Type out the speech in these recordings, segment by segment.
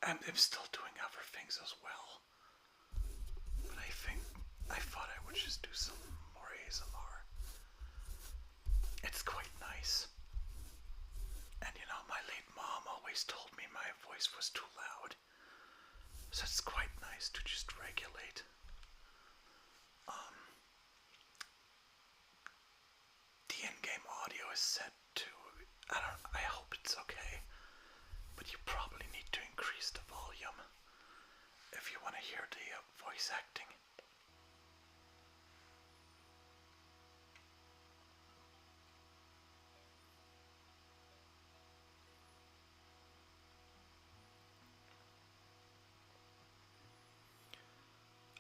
And I'm still doing other things as well. But I thought I would just do some more ASMR. It's quite nice. And you know, my late mom always told me my voice was too loud. So it's quite nice to just regulate. The in-game audio is set to, I hope it's okay, but you probably need to increase the volume if you want to hear the voice acting.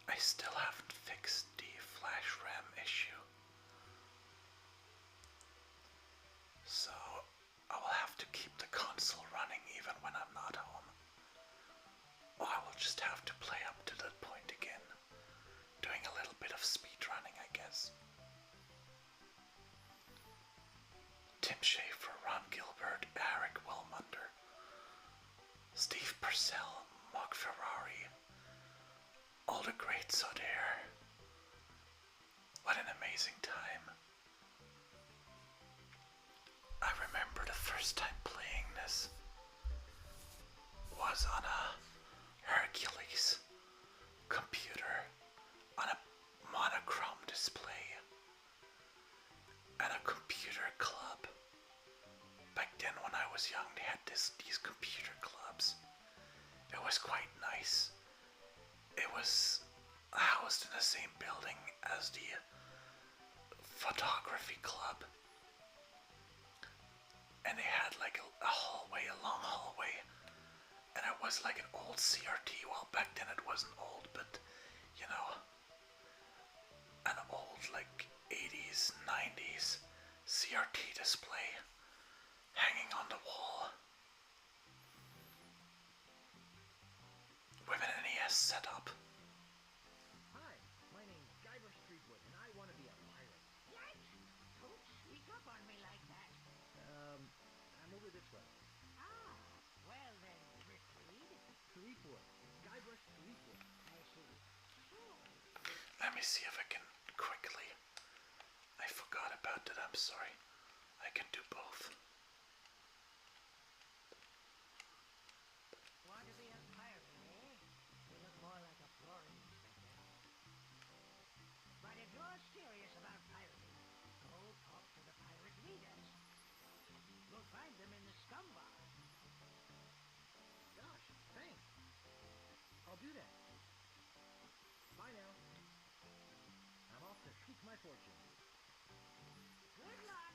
I still haven't fixed the flash RAM issue, so I will have to keep the console running even when I'm not home. Or I will just have to play up to that point again, doing a little bit of speed running, I guess. Tim Schafer, Ron Gilbert, Eric Wilmunder, Steve Purcell, Mark Ferrari, all the greats are there. What an amazing time. I remember the first time playing this was on a Hercules computer on a monochrome display at a computer club. Back then when I was young they had these computer clubs. It was quite nice. It was housed in the same building as the photography club. And they had like a hallway, a long hallway. And it was like an old CRT. Well, back then it wasn't old, but you know, an old like 80s, 90s CRT display hanging on the wall with an NES setup. Hi, my name's Guyver Streetwood, and I want to be a pirate. What? Don't sneak up on me like that. I'm over this way. Ah, well then, Rickweed. Streetwood. Guyver Streetwood. I see. So, Let me see if I can quickly. I forgot about that, I'm sorry. I can do both. want to be a pirate, eh? You look more like a foreign inspector. But if you're serious about pirating, go talk to the pirate leaders. You'll find them in the scum bar. Gosh, thanks. I'll do that. Bye now. I'm off to seek my fortune. Good luck.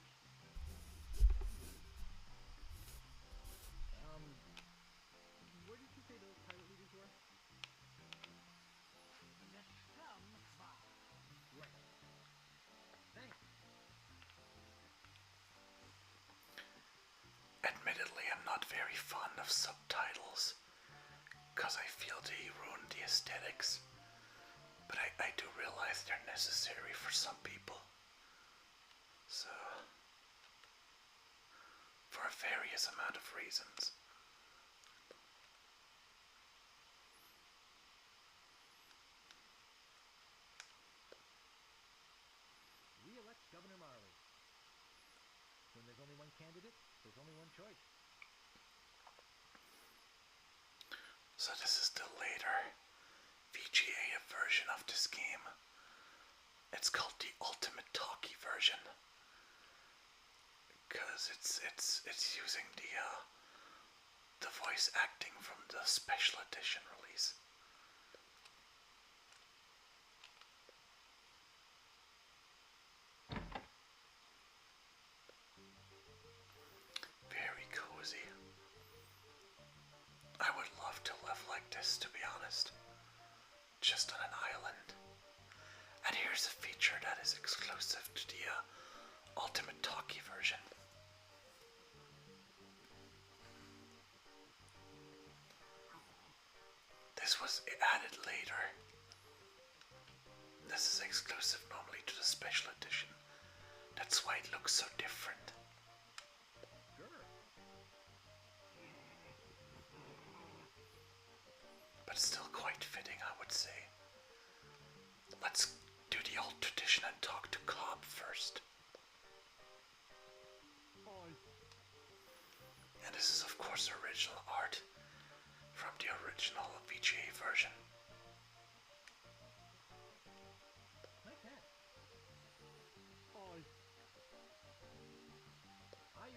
Where did you say those pirate leaders were? The scum bar. Right. Thanks. Admittedly, I'm not very fond of subtitles, because I feel they ruin the aesthetics, but I do realize they're necessary for some people. So, for a various amount of reasons. Re-elect Governor Marley. When there's only one candidate, there's only one choice. So this is the later VGA version of this game. It's called the Ultimate Talkie version, because it's using the voice acting from the special edition release. Very cozy. I would love to live like this, to be honest. Just on an island. And here's a feature that is exclusive to the Ultimate Talkie version. This was added later. This is exclusive normally to the special edition. That's why it looks so different. Sure.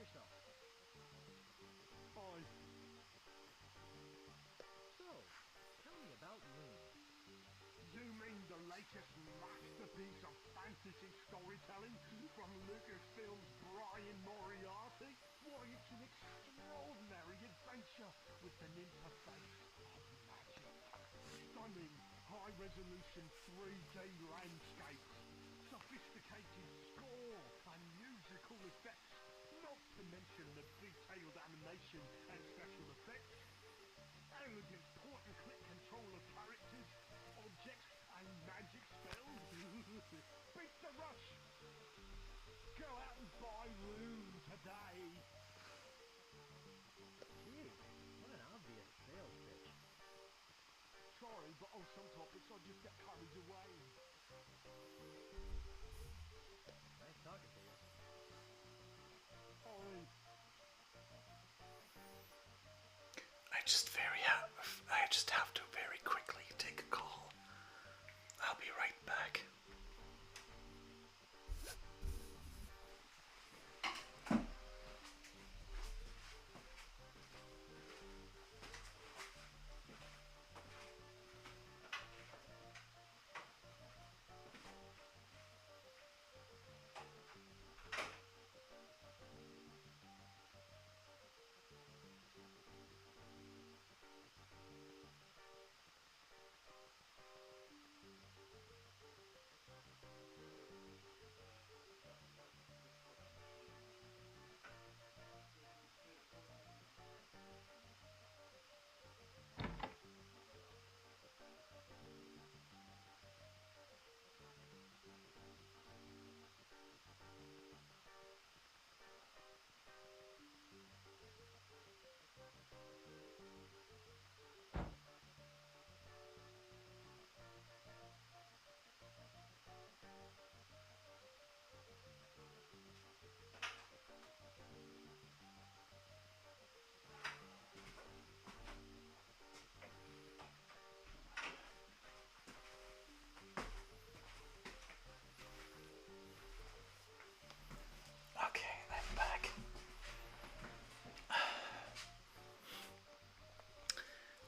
yourself. Fine. So, tell me about Loon. You mean the latest masterpiece of fantasy storytelling from Lucasfilm's Brian Moriarty? Why, it's an extraordinary adventure with an interface of magic. Stunning, high-resolution 3D landscapes, sophisticated score and musical effects, not to mention the detailed animation and special effects. Elegant point-and-click control of characters, objects, and magic spells. Beat the rush! Go out and buy Loon today! Gee, what an obvious sales pitch. Sorry, but on some topics I just get carried away. Nice talking to you. Fine. I just have to very quickly take a call. I'll be right back. Okay, I'm back.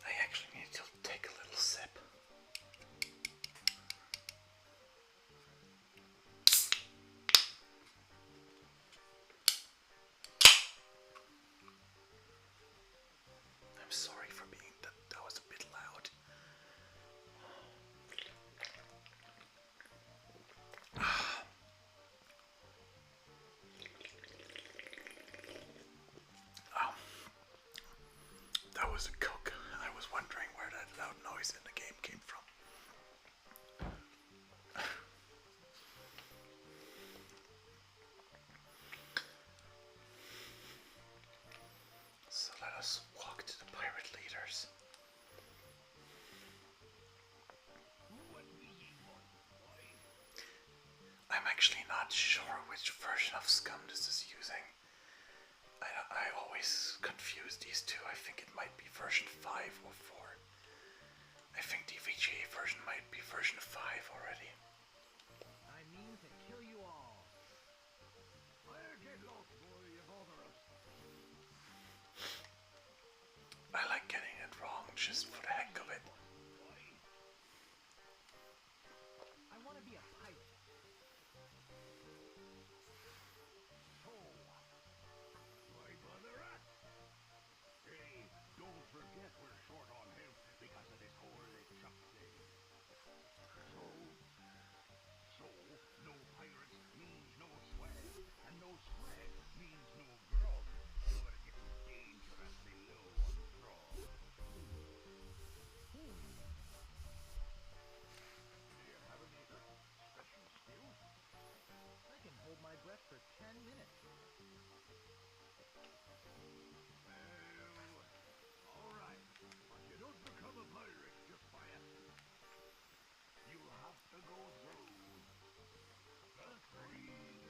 I actually need to take a little sip. I'm sorry for being that was a bit loud. Oh, that was a Coke. I was wondering where that loud noise in the game came from. So let us walk to the pirate leaders. I'm actually not sure which version of Scum this is using. I always confuse these two. I think it might be version 5 or 4. I think the VGA version might be version 5 already. I mean to kill you all. Where get lost, boy, you bother us. I like getting it wrong just for the heck of it. I want to be a pirate. So, why bother us? Hey, don't forget we're short on help because of this whole chuck thing. So, no pirates means no swag, and no swag means no grog. You're getting dangerously low on grog. Do you have any special skills? I can hold my breath for 10 minutes. Well, all right, but you don't become a pirate just by accident. You'll have to go through the 3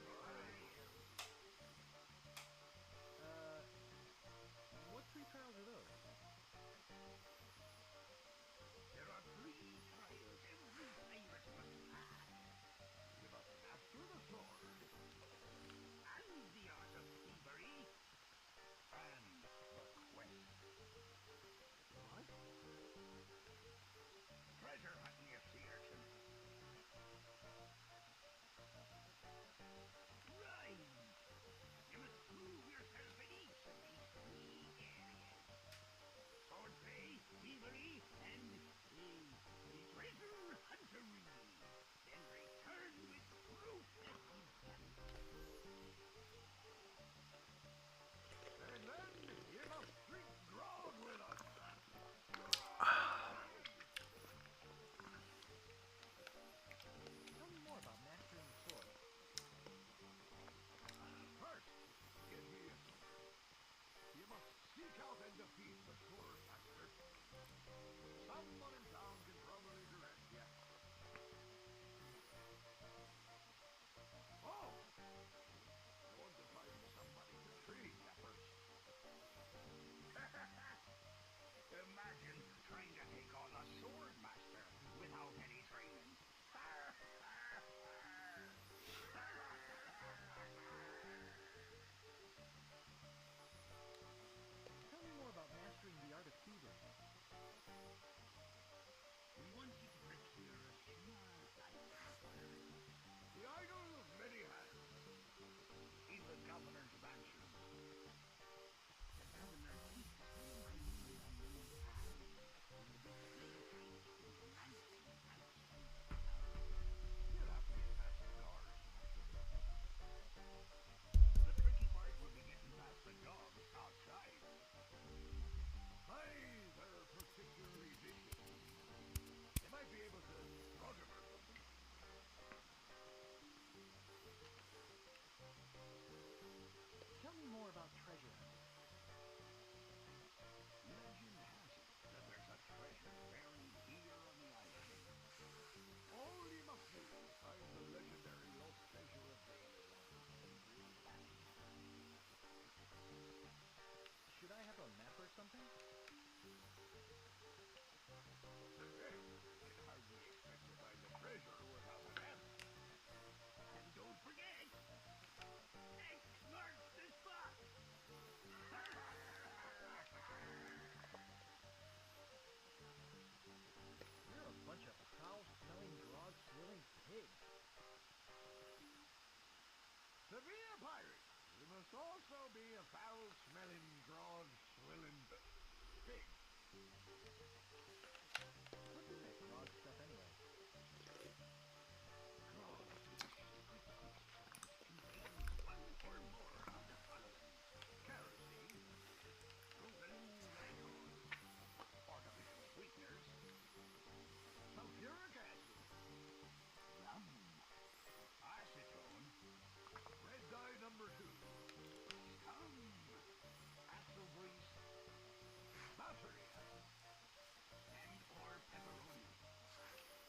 trials. What 3 trials are those? There are 3 trials every pirate must pass. You must master the sword, and the art of thievery, trying to take on a sword master without any training. Tell me more about mastering the art of thievery. We want you to procure a smart item for the idol of many hands in the governor's mansion. The governor keeps reminding me of many times when the display sites were glancing outside the town. You'll have to get past the guards, naturally. The tricky part will be getting past the dogs outside. They're particularly vicious. They might be able to run him or something. Tell me more about treasure hunting. Legend has it that there's a treasure buried here on the island. All you must do is find the legendary lost treasure of Dale and bring it back. Should I have a map or something? Can hardly expect to find the treasure without a map. And don't forget, X marks the spot. You're a bunch of foul-smelling, grog-swilling pigs. To be a pirate, you must also be a foul-smelling, grog-swilling pig. What's in that grog stuff anyway? Grog is a secret spirit. Contains one or more of the following: kerosene, proven glycol, artificial sweeteners, sulfuric acid, rum, acetone, red dye number 2, scum, axle grease, butter, and or pepperoni.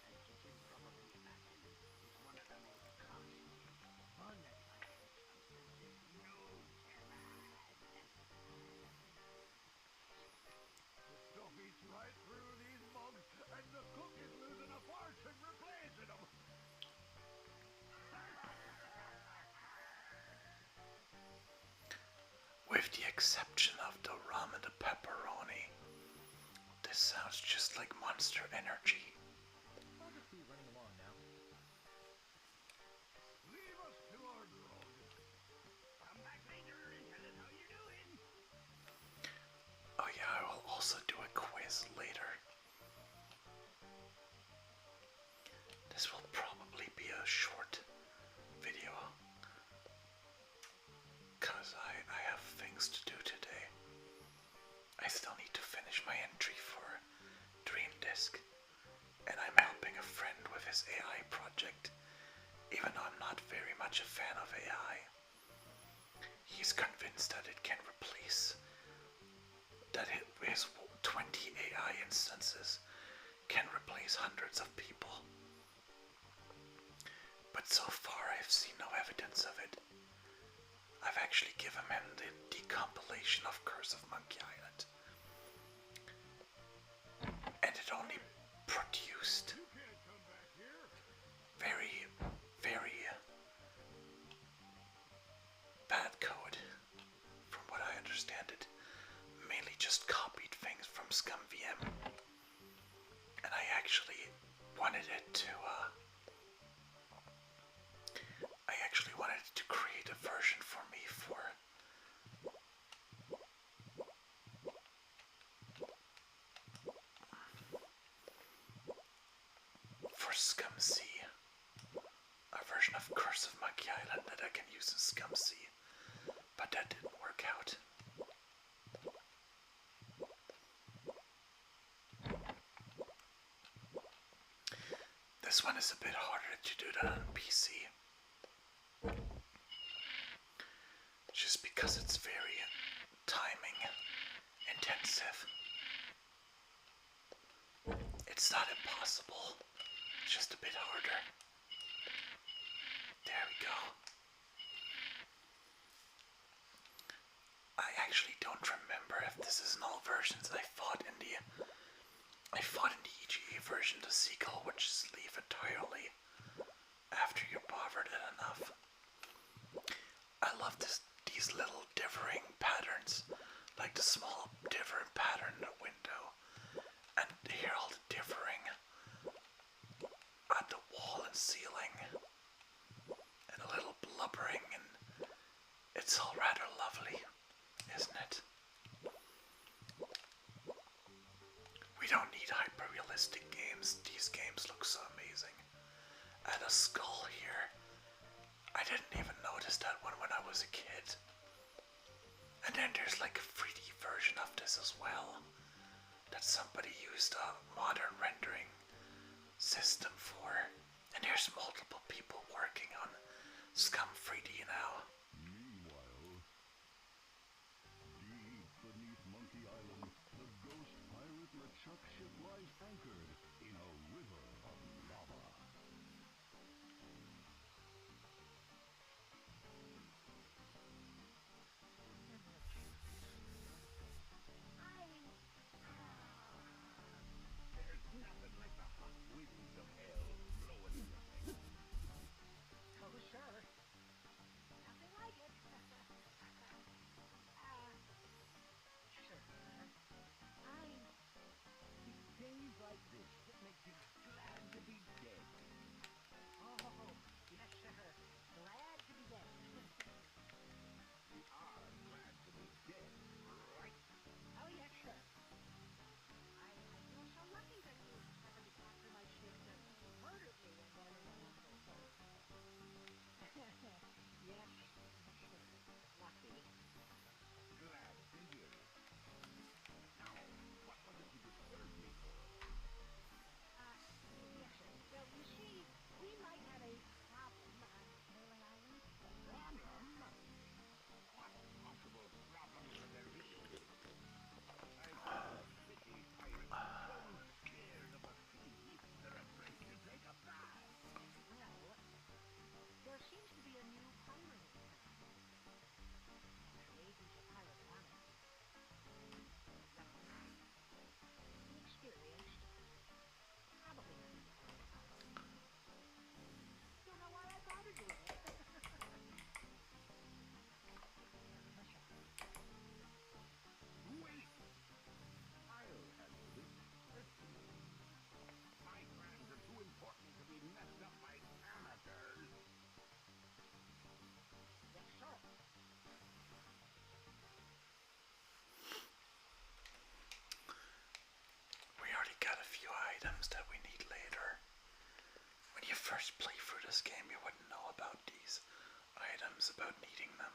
As you can probably imagine, it's one of the most costly, unattractive substances known to man. The stuff eats right through these mugs, and the cook is losing a fortune replacing them. With the exception of the rum and the pepperoni, this sounds just like Monster Energy. I'll just be running along now. Leave us to our grog. Come back later and tell us how you're doing. Oh yeah, I will also do a quiz later. This will probably be a short video, cause I have things to do today. I still need to finish my entry for Dream Disk, and I'm helping a friend with his AI project, even though I'm not very much a fan of AI. He's convinced that it can replace, that his 20 AI instances can replace hundreds of people. But so far I've seen no evidence of it. I've actually given him the decompilation of Curse of Monkey Island, and it only produced You can't come back here. very, very bad code, from what I understand it. Mainly just copied things from ScumVM, and I actually wanted it to create a version for me for ScumC, a version of Curse of Monkey Island that I can use in ScumC, but that didn't work out. This one is a bit harder to do than on PC, just because it's very timing intensive. It's not impossible, it's just a bit harder. There we go. I actually don't remember if this is in all versions. I thought in the I fought in the EGA version the seagull would just leave entirely after you're bothered it enough. I love these little differing patterns, like the small different pattern in the window, and here all the differing at the wall and ceiling, and a little blubbering, and it's all rather lovely, isn't it? We don't need hyper-realistic games. These games look so amazing. And a skull here. I didn't even notice that one when I was a kid. And then there's like a 3D version of this as well, that somebody used a modern rendering system for. And there's multiple people working on Scum 3D now. Meanwhile, deep beneath Monkey Island, the ghost pirate LeChuck ship lies anchored in a river of lava. There's nothing like the hot winds of hell blowing in your face. Oh, sure. Nothing like it. Sure. It's days like this that make you glad to be dead. Oh, yes, sir. Glad to be dead. We are glad to be dead, right? Oh, yes, sir. I feel so lucky that you happened to capture my ship and murdered me and then... yes, sir. Lucky. Glad to hear it. Now, what was it you disturbed me for? Yes, sir. Well, you see, we might have a problem on Taylor Island. Problem? What possible problem could there be? I've heard of city pirates so scared of the sea, they're afraid to take a bath. Well, there seems to be a new pirate in town. Actually, he's a pirate on it. Inexperienced. Probably not a good one. Don't know why I bothered doing it. Wait! I'll handle this personally. My plans are too important to be messed up by amateurs. Yes, sir. We already got a few items that we need later. When you first play through this game, you wouldn't know about these items, about needing them.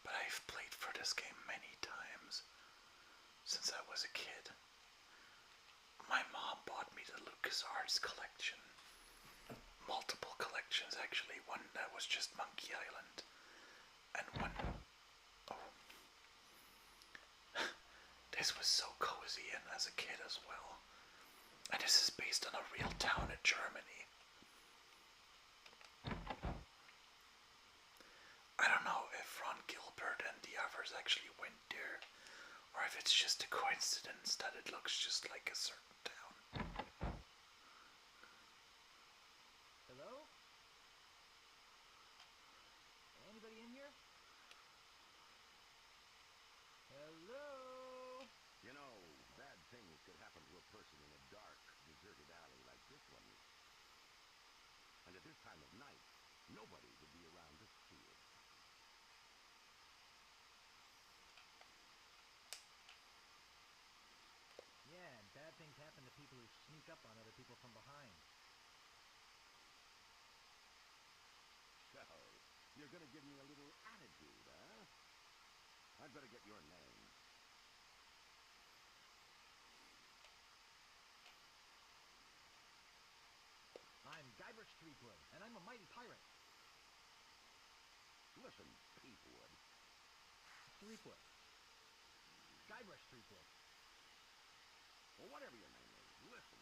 But I've played through this game many times since I was a kid. My mom bought me the LucasArts collection. Multiple collections, actually. One that was just Monkey Island, and one... Oh. This was so cozy and as a kid as well. And this is based on a real town in Germany. I don't know if Ron Gilbert and the others actually went there, or if it's just a coincidence that it looks just like a certain town. Hello? Anybody in here? Hello? You know, bad things could happen to a person in a dark, deserted alley like this one. And at this time of night, nobody would be around to see it. Yeah, and bad things happen to people who sneak up on other people from behind. So, you're gonna give me a little attitude, huh? I'd better get your name. I'm Guybrush Threepwood, and I'm a mighty pirate. Listen, Peepwood. Threepwood. Guybrush Threepwood. Well, whatever your name is, listen.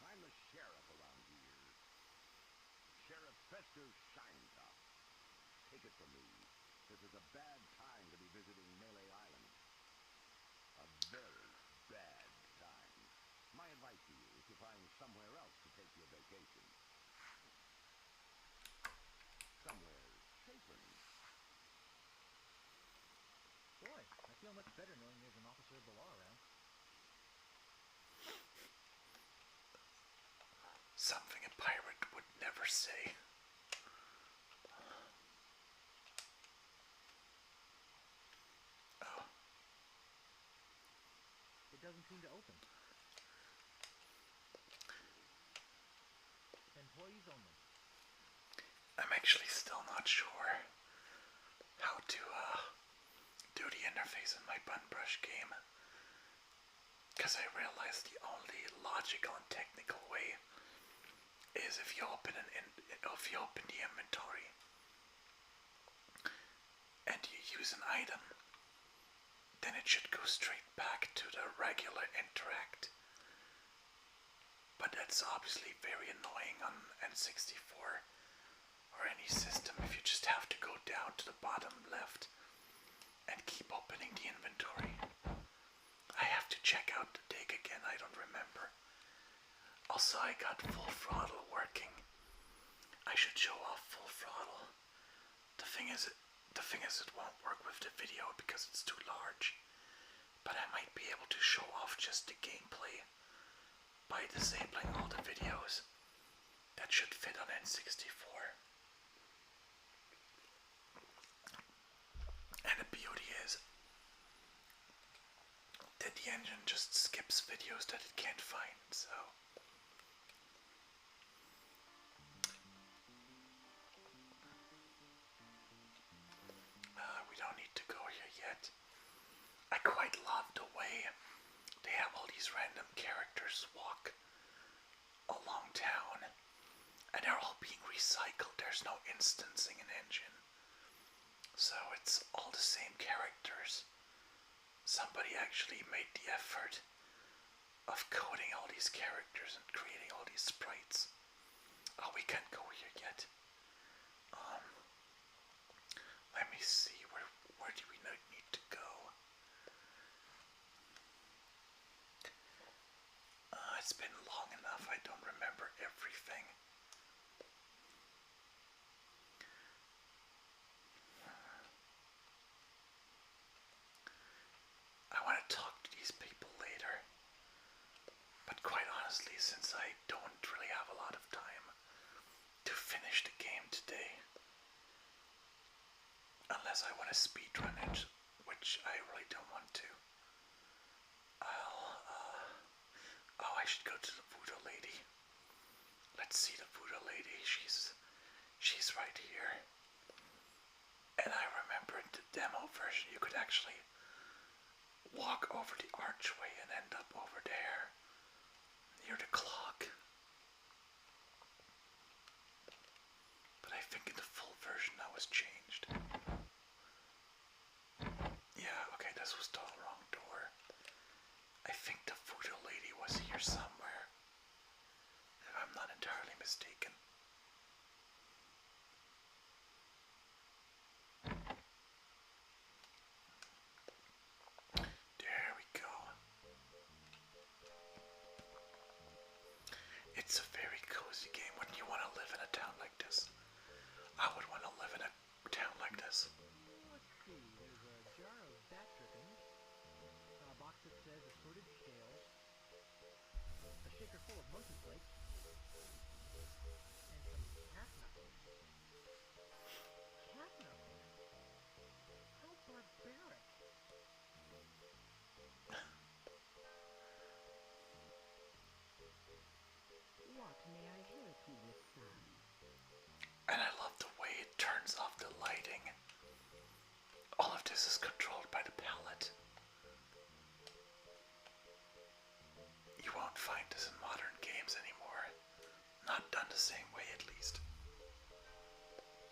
I'm the sheriff around here. Sheriff Fester Shinetop. Take it from me. This is a bad time to be visiting Melee Island. A very bad advice to you is to find somewhere else to take your vacation. Somewhere safer. Boy, I feel much better knowing there's an officer of the law around. Something a pirate would never say. Oh. It doesn't seem to open. Employees only. I'm actually still not sure how to do the interface in my button brush game, because I realized the only logical and technical way is if you open the inventory and you use an item, then it should go straight back to the regular interact. But that's obviously very annoying on N64 or any system if you just have to go down to the bottom left and keep opening the inventory. I have to check out the dig again, I don't remember. Also, I got full throttle working. I should show off full throttle. The thing is it won't work with the video because it's too large. But I might be able to show off just the gameplay by disabling all the videos. That should fit on N64. And the beauty is that the engine just skips videos that it can't find, so. We don't need to go here yet. I quite love the way they have all these random characters walk along town, and they're all being recycled. There's no instancing an engine, so it's all the same characters. Somebody actually made the effort of coding all these characters and creating all these sprites. Oh, we can't go here yet. Let me see, where do we need to go? It's been long enough, I don't remember everything. I want to talk to these people later. But quite honestly, since I don't really have a lot of time to finish the game today, unless I want to speedrun it, which I really don't want to, oh, I should go to the voodoo lady. Let's see the voodoo lady. She's right here. And I remember in the demo version you could actually walk over the archway and end up over there, near the clock. But I think in the full version that was changed. Yeah, okay, this was the wrong door. I think the voodoo lady was here somewhere, if I'm not entirely mistaken. There we go. It's a very cozy game. Wouldn't you want to live in a town like this? I would want to live in a town like this. Let's see, there's a jar of bat drippings, a box that says assorted scales, a shaker full of monkey flakes, and some cat knuckles. Cat knuckles? How barbaric. What may I help you with, son? And I love the way it turns off the lighting. All of this is controlled by the palette. You won't find this in modern games anymore. Not done the same way, at least.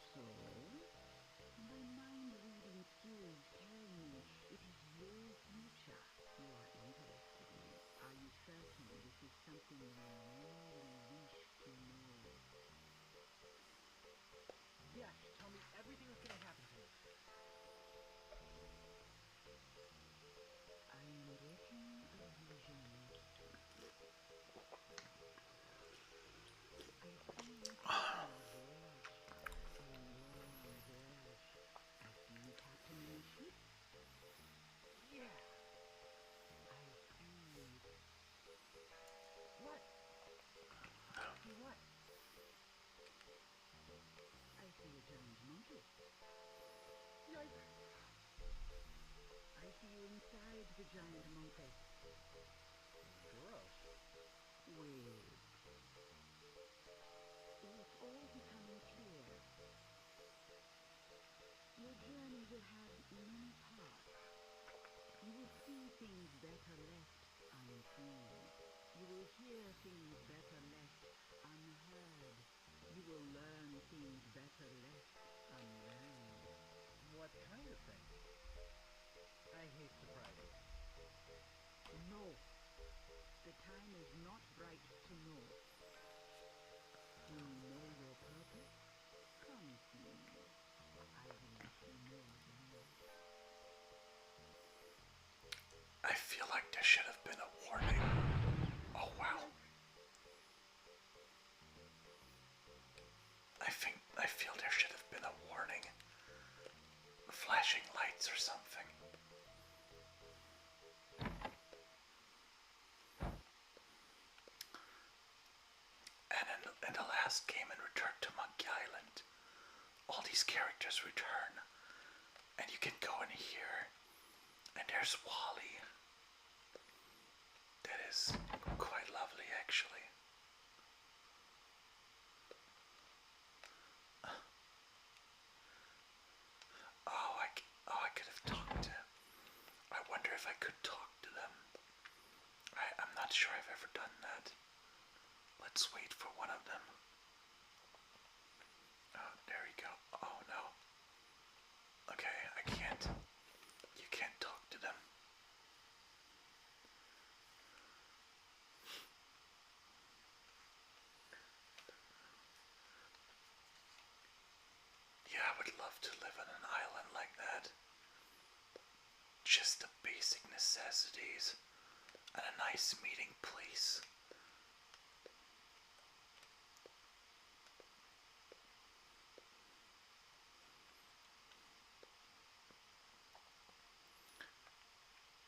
So, my mind-reading skills tell me it is your future you are interested in. Are you certain this is something you really wish to know? Yes, tell me everything that's gonna happen to me. I am getting a vision. I see you taking a voyage. A long voyage. I see you captaining a ship. Yeah. I see. What? See what? I see a giant monkey. Yikes. I see you inside the giant monkey. Gross. Wait. It's all becoming clear. Your journey will have many parts. You will see things better left unseen. You will hear things better left unheard. You will learn things better left unlearned. What kind of thing? I hate surprises. No. The time is not right to know. When you know your purpose, come see me. I will let you know then. I feel like there should have been a warning. Oh wow. I feel there should have been a warning. Flashing lights or something. And in the last game, in Return to Monkey Island, all these characters return. And you can go in here, and there's Wally. That is quite lovely, actually. I could have talked to. I wonder if I could talk to them. I'm not sure I've ever done that. Let's wait for one of them. Oh, there we go. Oh no. Okay, I can't. You can't talk to them. Yeah, I would love to live on an island like that. Just the basic necessities and a nice meeting place.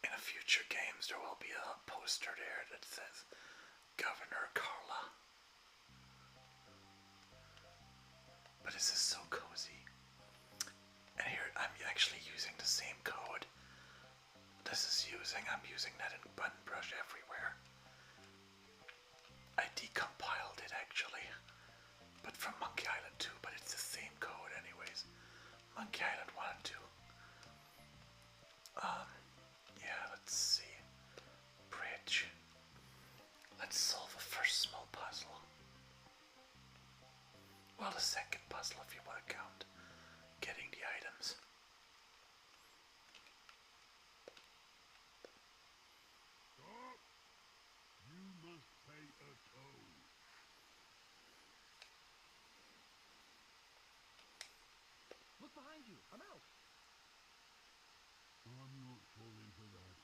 In a future games, there will be a poster there that says Governor Carla. But this is so cozy. And here I'm actually using the same code. I'm using that in Button Brush everywhere. I decompiled it actually, but from Monkey Island 2, but it's the same code anyways. Monkey Island 1 and 2. Yeah, let's see. Bridge. Let's solve a first small puzzle. Well, the second puzzle if you want to count getting the items. Stop! You must pay a toll. Look behind you. A mouse. I'm not falling for that.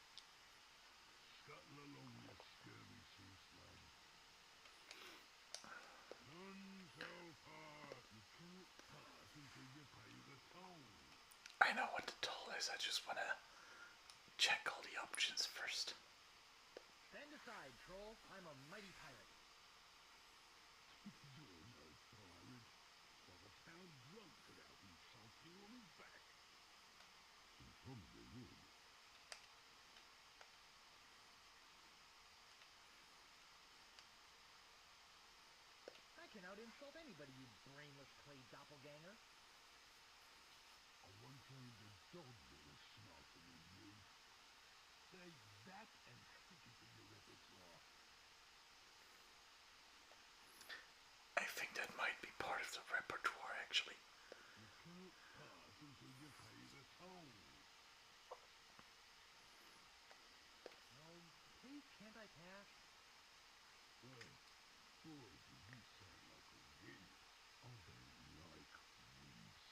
Scuttle along, you scurvy source lad. None shall pass. You can't pass until you pay the toll. I know what the toll is, I just want to check all the options first. Stand aside, troll. I'm a mighty pirate. You're no pirate. While the town drunk could out insult you on his back. He probably would. I can out-insult anybody, you brainless clay doppelganger. I once owned a dog that was smarter than you. Take that and stick it in your repertoire. I think that might be part of the repertoire actually. You can't pass until you pay the toll. Oh, please can't I pass? Well, boy, do you sound like a wimp. I don't like wimps.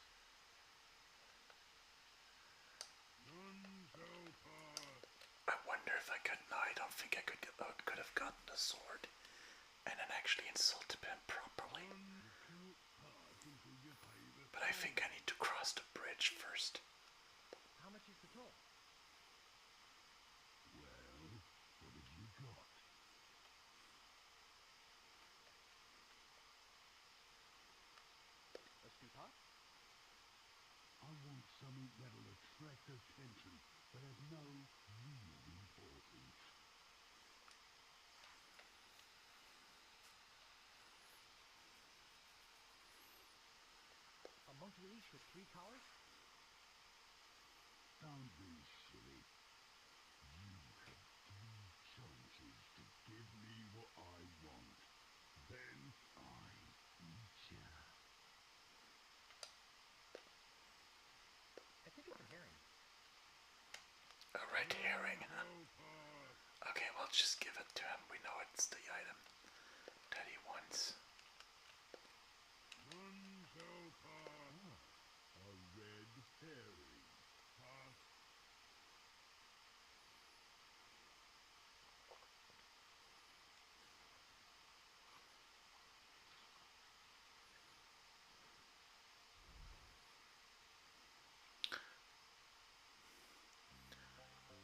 a sword and then actually insulted him properly. But I think I need to cross the bridge first. How much is the toll? Well, what have you got? A stew pot? I want something that'll attract attention, but has no real importance. A monkey leash with 3 collars? Don't be silly. You have 3 chances to give me what I want. Then I eat ya. I think it's a herring. A red herring, huh? Okay, well, just give it to him. We know it's the item that he wants. A red herring. Huh?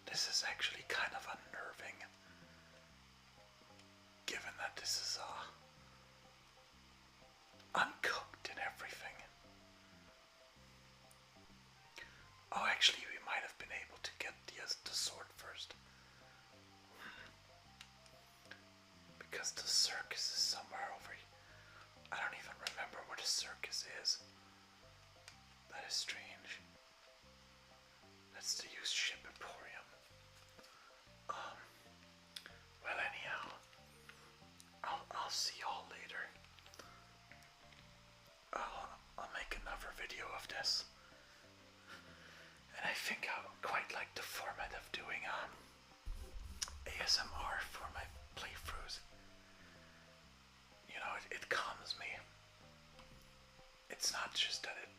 This is actually kind of unnerving, given that this is uncooked and everything. Oh, actually, we might have been able to get the sword first. Because the circus is somewhere over here. I don't even remember where the circus is. That is strange. That's the used ship emporium. Well, anyhow, I'll see y'all later. I'll make another video of this. And I think I quite like the format of doing ASMR for my playthroughs. You know, it calms me. It's not just that it